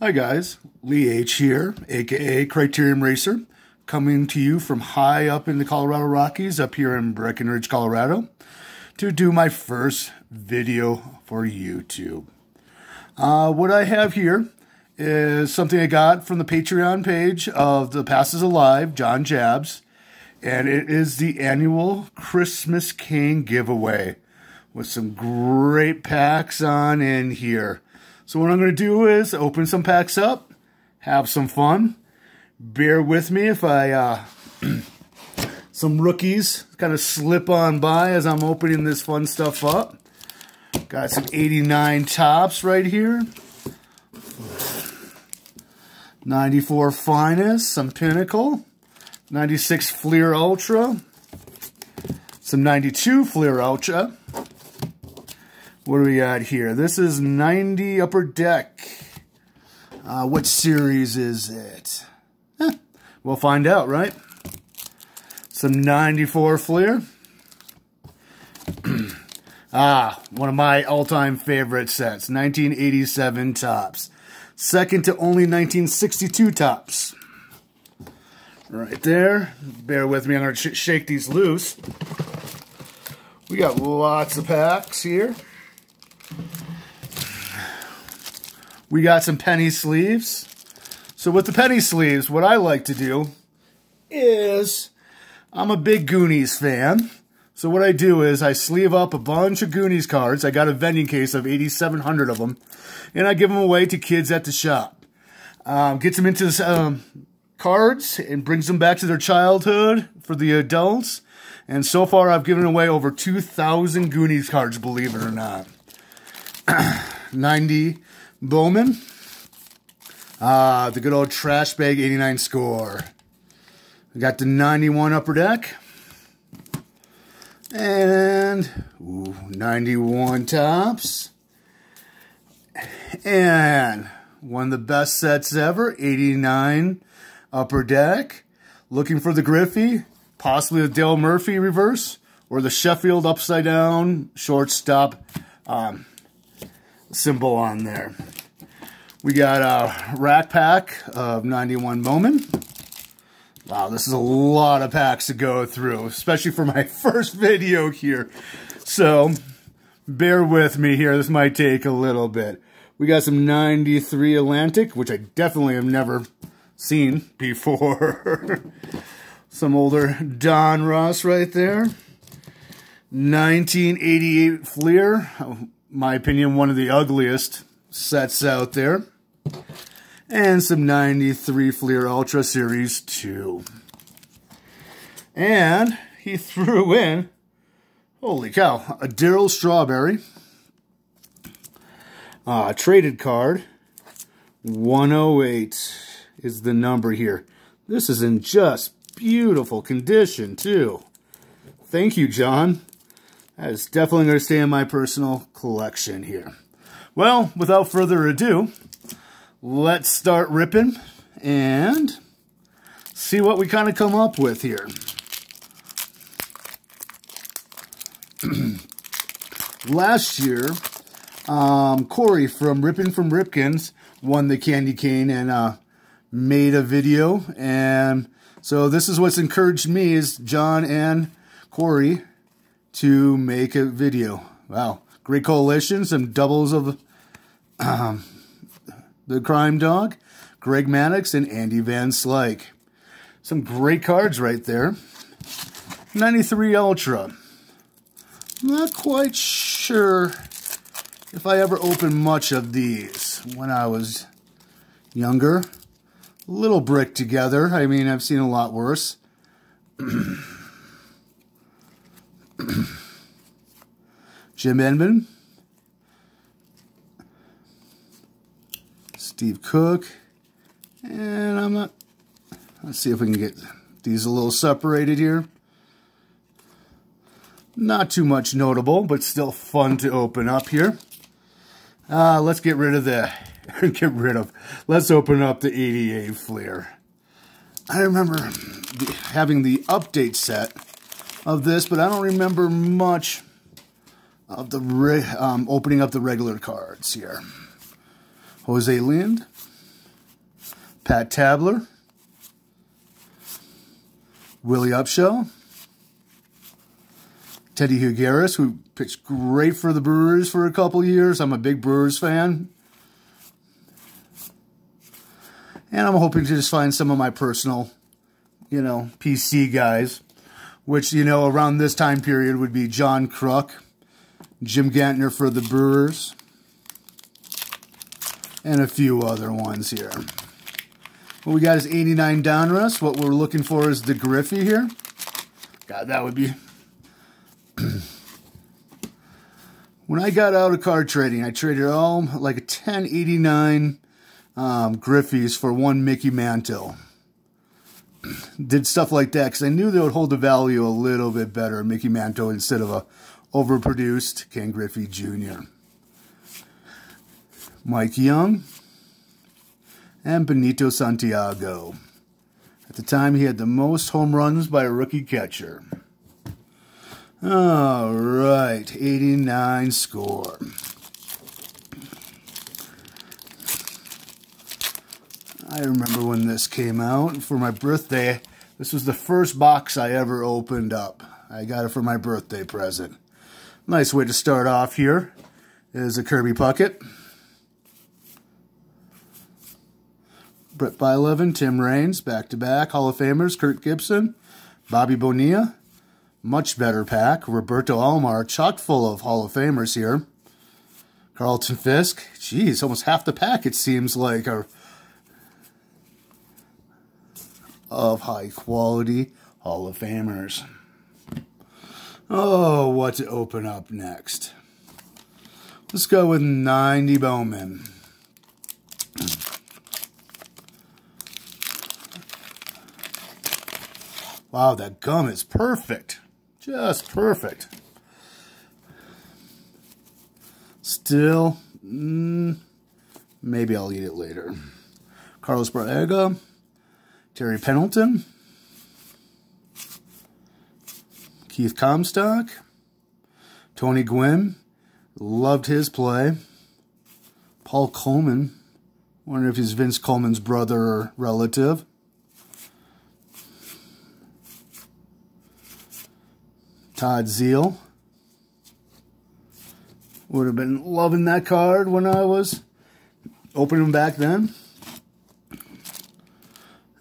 Hi guys, Lee H here, aka Criterion Racer, coming to you from high up in the Colorado Rockies, up here in Breckenridge, Colorado, to do my first video for YouTube. What I have here is something I got from the Patreon page of the Passes Alive, John Jabs, and it is the annual Christmas cane giveaway with some great packs on in here. So what I'm going to do is open some packs up, have some fun. Bear with me if I, some rookies kind of slip on by as I'm opening this fun stuff up. Got some 89 tops right here. 94 Finest, some Pinnacle. 96 Fleer Ultra. Some 92 Fleer Ultra. What do we got here? This is 90 Upper Deck. What series is it? We'll find out, right? Some 94 Fleer. One of my all-time favorite sets. 1987 tops. Second to only 1962 tops. Right there. Bear with me. I'm going to shake these loose. We got lots of packs here. We got some penny sleeves. So with the penny sleeves, what I like to do is, I'm a big Goonies fan. So what I do is I sleeve up a bunch of Goonies cards. I got a vending case of 8,700 of them. And I give them away to kids at the shop. Gets them into cards and brings them back to their childhood for the adults. And so far I've given away over 2,000 Goonies cards, believe it or not. 90 Bowman. The good old trash bag 89 score. We got the 91 Upper Deck. And 91 tops. And one of the best sets ever, 89 Upper Deck. Looking for the Griffey, possibly the Dale Murphy reverse, or the Sheffield upside down shortstop symbol on there. We got a rack pack of 91 Bowman. Wow, this is a lot of packs to go through, especially for my first video here. So, bear with me here. This might take a little bit. We got some 93 Atlantic, which I definitely have never seen before. Some older Don Ross right there. 1988 Fleer. My opinion, one of the ugliest sets out there. And some 93 Fleer Ultra Series 2. And he threw in, holy cow, a Darryl Strawberry. Traded card. 108 is the number here. This is in just beautiful condition, too. Thank you, John. That is definitely going to stay in my personal collection here. Well, without further ado, let's start ripping and see what we kind of come up with here. Last year, Corey from Rippin' from Ripkins won the Candy Cane and made a video. And so this is what's encouraged me is John and Corey to make a video. Wow. Great coalition. Some doubles of the Crime Dog, Greg Maddox, and Andy Van Slyke. Some great cards right there. 93 Ultra. Not quite sure if I ever opened much of these when I was younger. A little brick together. I mean, I've seen a lot worse. Jim Edmond. Steve Cook. And let's see if we can get these a little separated here. Not too much notable, but still fun to open up here. Let's get rid of let's open up the 88 Fleer. I remember having the update set of this, but I don't remember much of the opening up the regular cards here. Jose Lind, Pat Tabler, Willie Upshaw, Teddy Higueras, who pitched great for the Brewers for a couple years. I'm a big Brewers fan. And I'm hoping to just find some of my personal, PC guys, which, around this time period would be John Kruk, Jim Gantner for the Brewers, and a few other ones here. What we got is 89 Donruss. What we're looking for is the Griffey here. God, that would be... When I got out of card trading, I traded all like a 1089 Griffies for one Mickey Mantle. Did stuff like that because I knew they would hold the value a little bit better, Mickey Mantle, instead of a overproduced Ken Griffey Jr. Mike Young and Benito Santiago. At the time, he had the most home runs by a rookie catcher. All right, 89 score. I remember when this came out for my birthday. This was the first box I ever opened up. I got it for my birthday present. Nice way to start off here is a Kirby Puckett. Brett Bylevin, Tim Raines, back-to-back Hall of Famers, Kurt Gibson, Bobby Bonilla. Much better pack. Roberto Alomar, chock full of Hall of Famers here. Carlton Fisk. Geez, almost half the pack, it seems like, are of high-quality Hall of Famers. Oh, what to open up next? Let's go with 90 Bowman. Wow, that gum is perfect. Just perfect. Still, maybe I'll eat it later. Carlos Barrega, Terry Pendleton, Keith Comstock, Tony Gwynn, loved his play. Paul Coleman, wonder if he's Vince Coleman's brother or relative. Todd Zeal. Would have been loving that card when I was opening them back then.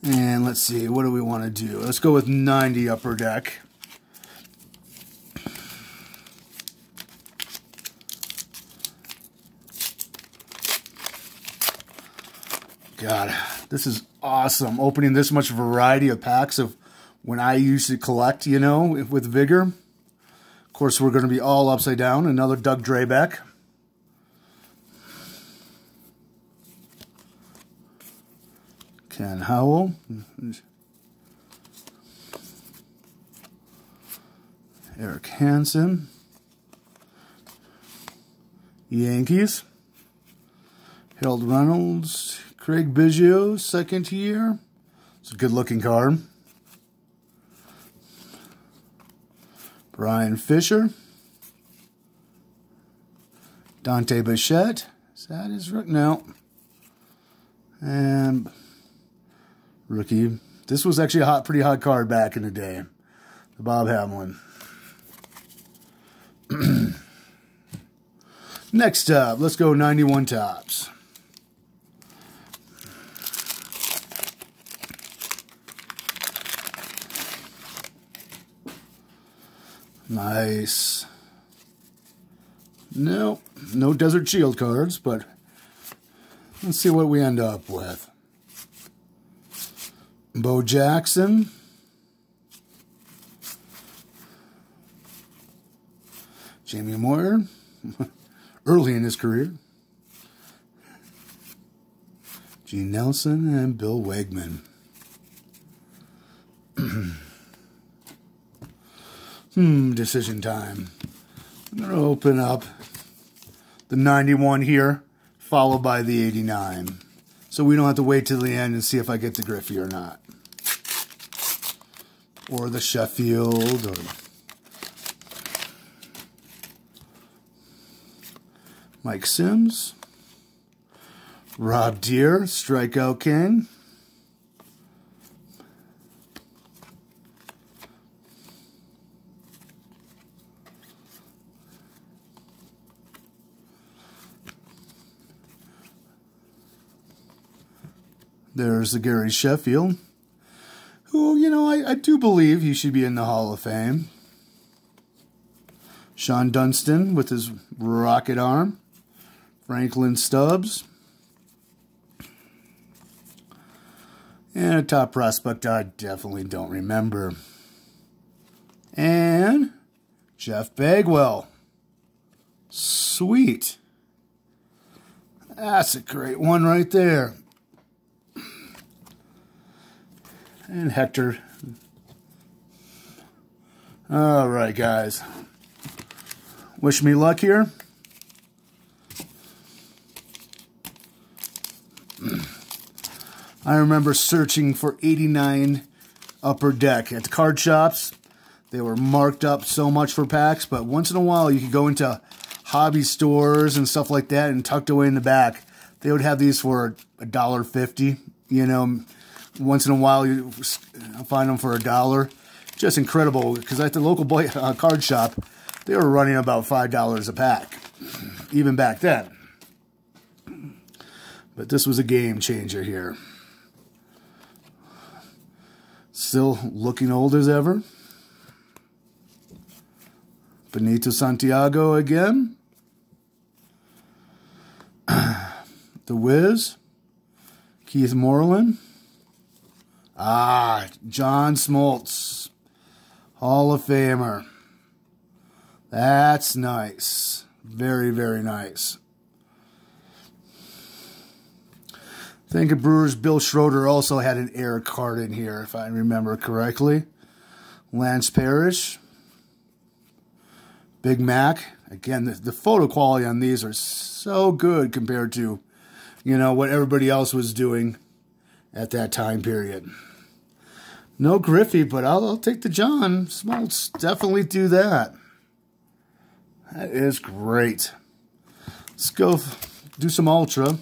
And let's see, what do we want to do? Let's go with 90 Upper Deck. God, this is awesome. Opening this much variety of packs of when I used to collect, with vigor. Of course, we're going to be all upside down. Another Doug Drabek. Ken Howell. Eric Hansen. Yankees. Harold Reynolds. Craig Biggio, second year. It's a good-looking card. Brian Fisher. Dante Bichette. Is that his rookie? No. And rookie. This was actually a pretty hot card back in the day. The Bob Hamlin. Next up, let's go 91 Topps. Nice. No Desert Shield cards, but let's see what we end up with. Bo Jackson. Jamie Moyer. Early in his career. Gene Nelson and Bill Wegman. Decision time. I'm going to open up the 91 here, followed by the 89. So we don't have to wait till the end and see if I get the Griffey or not. Or the Sheffield, or Mike Sims. Rob Deere, Strikeout King. There's the Gary Sheffield, who, you know, I do believe he should be in the Hall of Fame. Sean Dunston with his rocket arm. Franklin Stubbs. And a top prospect I definitely don't remember. And Jeff Bagwell. Sweet. That's a great one right there. And Hector. All right, guys. Wish me luck here. I remember searching for 89 Upper Deck at the card shops. They were marked up so much for packs, but once in a while you could go into hobby stores and stuff like that, and tucked away in the back, they would have these for $1.50. You know, once in a while you find them for $1. Just incredible, because at the local card shop, they were running about $5 a pack, even back then. But this was a game changer here. Still looking old as ever. Benito Santiago again. The Wiz. Keith Moreland. John Smoltz. Hall of Famer. That's nice. Very, very nice. I think Brewers Bill Schroeder also had an air card in here, if I remember correctly. Lance Parrish. Big Mac. Again, the photo quality on these are so good compared to, you know, what everybody else was doing at that time period. No Griffey, but I'll take the John Smoltz. Definitely do that. That is great. Let's go do some Ultra.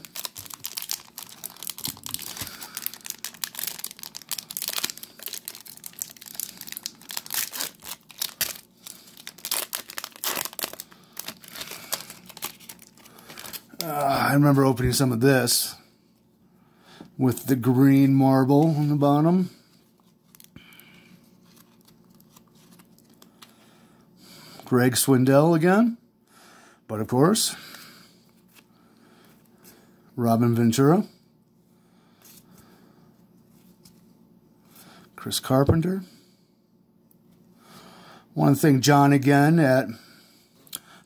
I remember opening some of this with the green marble on the bottom. Greg Swindell again. But of course, Robin Ventura. Chris Carpenter. Want to thank John again at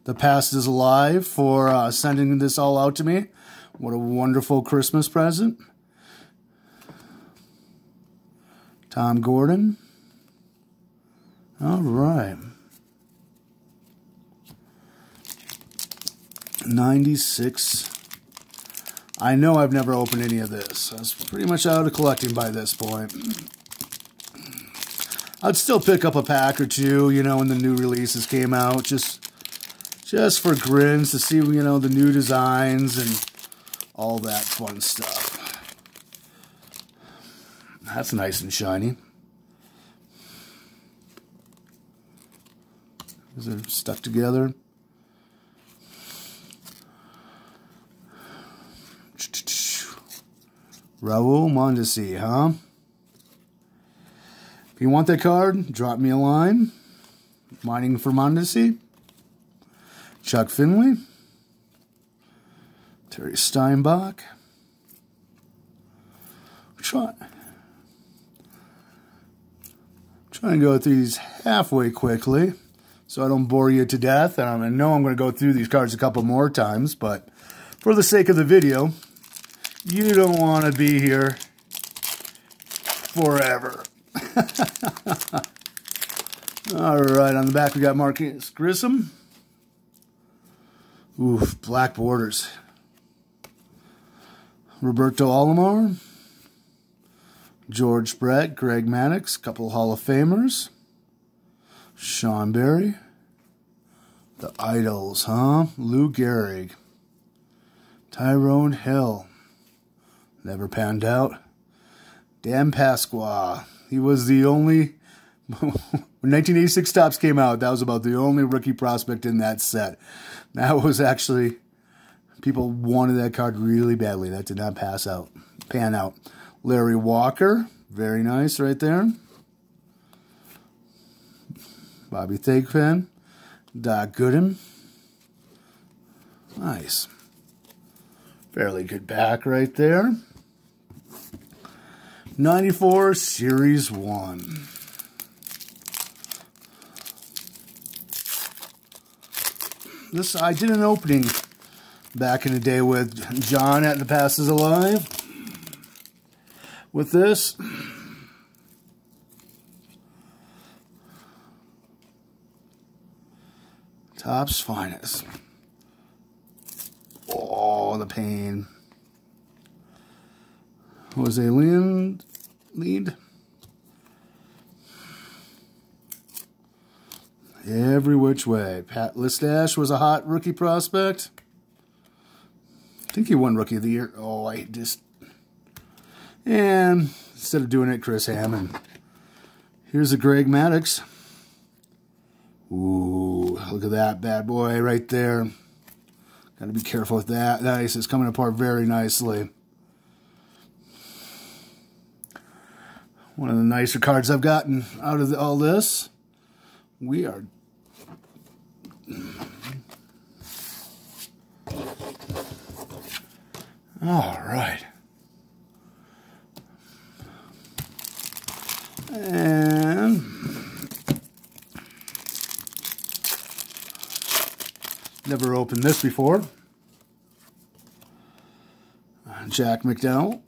The Past is Alive for sending this all out to me. What a wonderful Christmas present. Tom Gordon. All right. 96. I know I've never opened any of this. I was pretty much out of collecting by this point. I'd still pick up a pack or two, you know, when the new releases came out, just for grins to see, you know, the new designs and all that fun stuff. That's nice and shiny. Is it stuck together? Raul Mondesi, huh? If you want that card, drop me a line. Mining for Mondesi. Chuck Finley. Terry Steinbach. Trying to go through these halfway quickly so I don't bore you to death. And I know I'm going to go through these cards a couple more times, but for the sake of the video, you don't want to be here forever. All right, on the back we got Marcus Grissom. Oof, black borders. Roberto Alomar. George Brett, Greg Maddux, couple Hall of Famers. Sean Berry. The Idols, huh? Lou Gehrig. Tyrone Hill. Never panned out. Dan Pasqua. He was the only... when 1986 Topps came out, that was about the only rookie prospect in that set. That was actually... people wanted that card really badly. That did not pan out. Larry Walker, very nice right there. Bobby Thigpen, Doc Gooden, nice. Fairly good back right there. 94 Series 1. This, I did an opening back in the day with John at The Past is Alive. With this. Topps Finest. Oh, the pain. Jose Lead. Every which way. Pat Listash was a hot rookie prospect. I think he won Rookie of the Year. Oh, I just... And instead of doing it, Chris Hammond. Here's a Greg Maddux. Ooh, look at that bad boy right there. Got to be careful with that. Nice. It's coming apart very nicely. One of the nicer cards I've gotten out of all this. We are... All right. And... Never opened this before. Jack McDowell.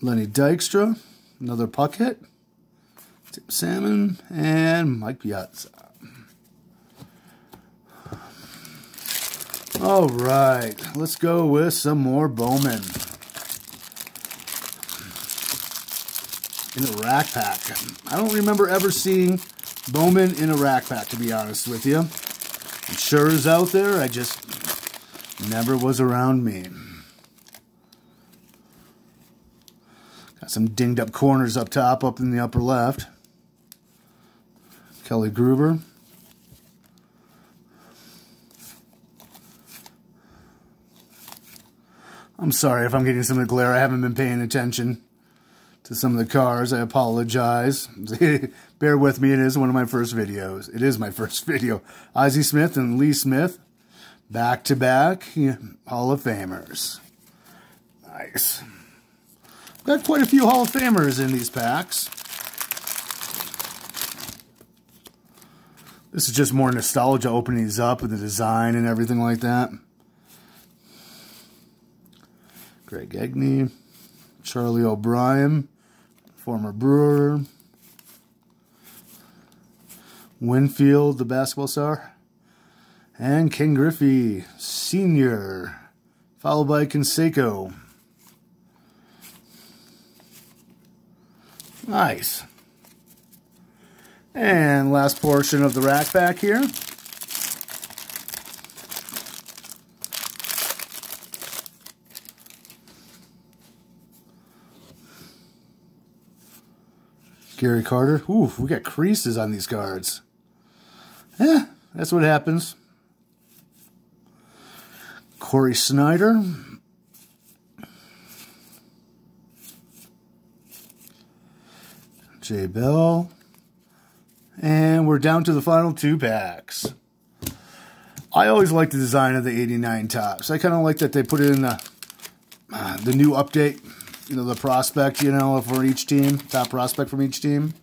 Lenny Dykstra. Another puck hit. Tip Salmon. And Mike Piazza. All right. Let's go with some more Bowman. In a rack pack. I don't remember ever seeing Bowman in a rack pack, to be honest with you. I'm sure is out there. I just never was around me. Got some dinged up corners up top, up in the upper left. Kelly Gruber. I'm sorry if I'm getting some of the glare. I haven't been paying attention to some of the cars. I apologize. Bear with me. It is one of my first videos. It is my first video. Ozzie Smith and Lee Smith, back-to-back Hall of Famers. Nice. Got quite a few Hall of Famers in these packs. This is just more nostalgia, opening these up with the design and everything like that. Greg Egney, Charlie O'Brien, former Brewer, Winfield, the basketball star, and Ken Griffey, Sr., followed by Canseco. Nice. And last portion of the rack back here. Gary Carter. Ooh, we got creases on these cards. Yeah, that's what happens. Corey Snyder. Jay Bell. And we're down to the final two packs. I always like the design of the 89 Topps. I kind of like that they put in the new update. You know, the prospect, you know, for each team. Top prospect from each team.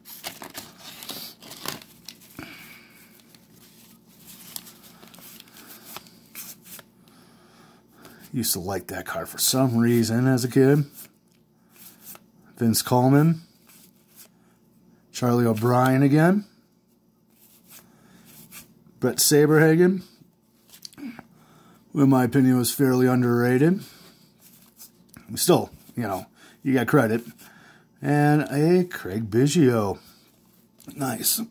Used to like that card for some reason as a kid. Vince Coleman. Charlie O'Brien again. Brett Saberhagen, who in my opinion was fairly underrated. Still, you know, you got credit. And a Craig Biggio. Nice.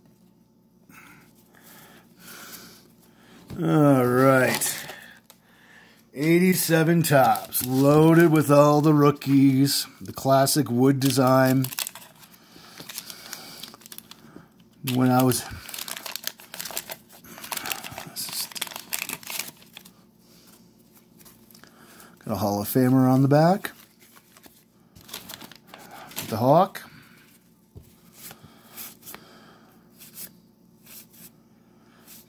All right. 87 Topps. Loaded with all the rookies. The classic wood design. When I was... Got a Hall of Famer on the back. The Hawk.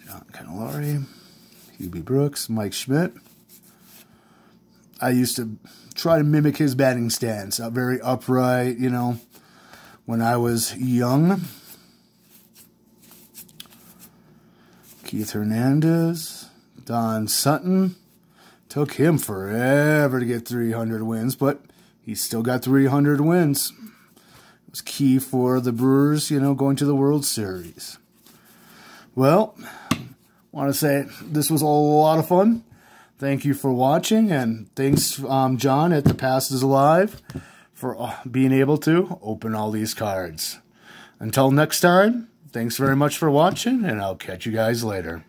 John Canelari. Hubie Brooks. Mike Schmidt. I used to try to mimic his batting stance. Very upright, you know, when I was young. Keith Hernandez. Don Sutton. Took him forever to get 300 wins, but he's still got 300 wins. It was key for the Brewers, you know, going to the World Series. Well, I want to say this was a lot of fun. Thank you for watching, and thanks, John at The Past is Alive, for being able to open all these cards. Until next time, thanks very much for watching, and I'll catch you guys later.